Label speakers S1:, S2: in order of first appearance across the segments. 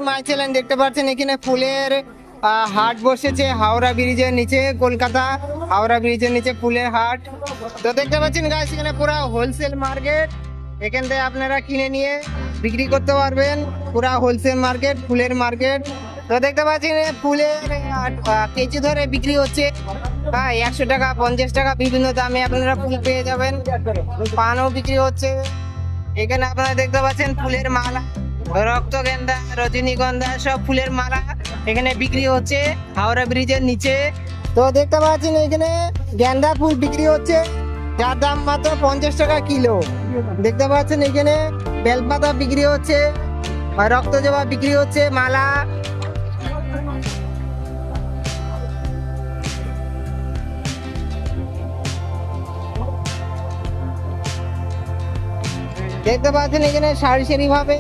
S1: My channel দেখতে পাচ্ছেন এখানে ফুলের হাট বসেছে হাওড়া ব্রিজের নিচে, কলকাতা হাওড়া ব্রিজের নিচে ফুলের হাট। তো দেখতে পাচ্ছেন গাইস এখানে পুরো হোলসেল মার্কেট, এখান থেকে আপনারা কিনে নিয়ে বিক্রি করতে পারবেন। পুরো হোলসেল মার্কেট, ফুলের মার্কেট। তো দেখতে পাচ্ছেন ফুলের কেজি ধরে বিক্রি হচ্ছে, হ্যাঁ 100 টাকা 50 টাকা বিভিন্ন দামে আপনারা ফুল পেয়ে যাবেন। পানও বিক্রি হচ্ছে। এখানে আপনারা দেখতে পাচ্ছেন ফুলের মালা, রক্তগেন্দা, রজনীগন্ধা সব ফুলের মালা এখানে বিক্রি হচ্ছে হাওড়া ব্রিজের নিচে। তো দেখতে পাচ্ছেন এখানে গেন্দা ফুল বিক্রি হচ্ছে, যার দাম মাত্র 50 টাকা কিলো। দেখতে পাচ্ছেন এখানে বেলপাতা বিক্রি হচ্ছে, রক্তজবা বিক্রি হচ্ছে, মালা। দেখতে পাচ্ছেন এখানে সারি সারি ভাবে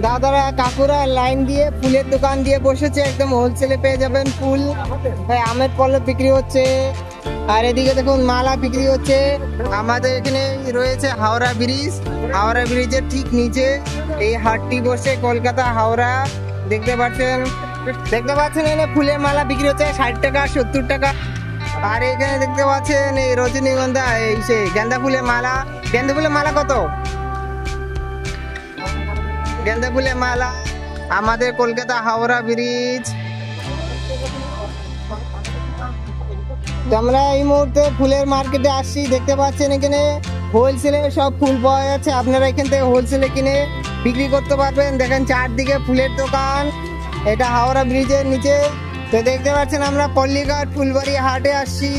S1: দাদারা কাকুরা লাইন দিয়ে ফুলের দোকান দিয়ে বসেছে, একদম হোলসেলে পেয়ে যাবেন ফুল। আমের পল্লব বিক্রি হচ্ছে, আর এদিকে দেখুন মালা বিক্রি হচ্ছে। আমাদের এখানে রয়েছে হাওড়া ব্রিজ, হাওড়া ব্রিজের ঠিক নিচে এই হাটটি বসে, কলকাতা হাওড়া। দেখতে পাচ্ছেন এখানে ফুলের মালা বিক্রি হচ্ছে 60 টাকা 70 টাকা। আর এখানে দেখতে পাচ্ছেন এই রজনীগন্ধা, এই সে গেন্দা ফুলের মালা। গেন্দা ফুলের মালা কত? গেন্দা ফুলের মালা আমাদের কলকাতা হাওড়া ব্রিজ। আমরা এই মুহূর্তে ফুলের মার্কেটে আসছি। দেখতে পাচ্ছেন এখানে হোলসেলে সব ফুল পাওয়া যাচ্ছে, আপনারা এখান থেকে হোলসেলে কিনে বিক্রি করতে পারবেন। দেখেন চারদিকে ফুলের দোকান, এটা হাওড়া ব্রিজের নিচে। তো দেখতে পাচ্ছেন আমরা পল্লীঘাট ফুলবাড়ি হাটে আসছি,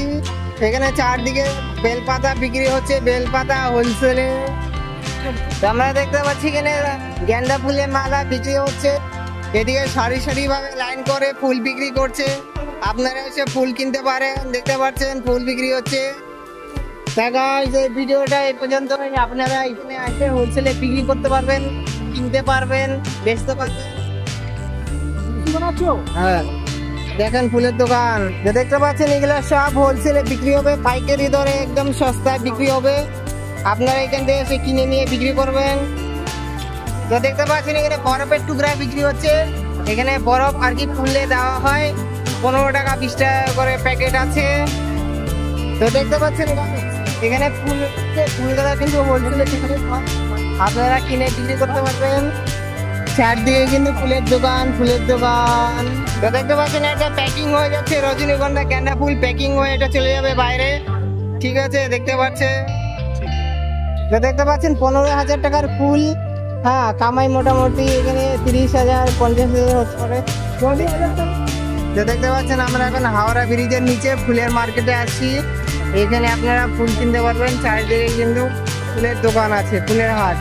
S1: এখানে চারদিকে বেলপাতা বিক্রি হচ্ছে, বেলপাতা হোলসেলে। আমরা দেখতে পাচ্ছি এখানে গেন্দা ফুলের মালা বিক্রি হচ্ছে, এদিকে সারি সারি ভাবে লাইন করে ফুল বিক্রি করছে, আপনারা এসে ফুল কিনতে পারেন। দেখতে পাচ্ছেন ফুল বিক্রি হচ্ছে। এই ভিডিওটা এই পর্যন্ত, আপনারা এখানে এসে হোলসেলে বিক্রি করতে পারবেন, কিনতে পারবেন, বেচতে পারবেন। হ্যাঁ দেখেন ফুলের দোকান দেখতে পাচ্ছেন, এগুলো সব হোলসেলে বিক্রি হবে, পাইকারি দরে একদম সস্তায় বিক্রি হবে, আপনারা এখান থেকে এসে কিনে নিয়ে বিক্রি করবেন। তো দেখতে পাচ্ছেন এখানে বরফের টুকরা বিক্রি হচ্ছে, এখানে বরফ আর কি ফুলে দেওয়া হয়, 15 টাকা 20 টাকা করে প্যাকেট আছে। তো দেখতে পাচ্ছেন এখানে ফুলগুলো কিন্তু হোলসেলে আপনারা কিনে বিক্রি করতে পারবেন। চারদিকে কিন্তু ফুলের দোকান, ফুলের দোকান। তো দেখতে পাচ্ছেন এটা প্যাকিং হয়ে যাচ্ছে, রজনীগন্ধা গেন্দা ফুল প্যাকিং হয়ে এটা চলে যাবে বাইরে, ঠিক আছে। দেখতে পাচ্ছেন 15,000 টাকার ফুল, হ্যাঁ কামাই মোটামুটি এখানে 30,000 50,000 হতে পারে। দেখতে পাচ্ছেন আমরা এখন হাওড়া ব্রিজের নিচে ফুলের মার্কেটে আসছি, এখানে আপনারা ফুল কিনতে পারবেন, চারিদিকে কিন্তু ফুলের দোকান আছে, ফুলের হাট।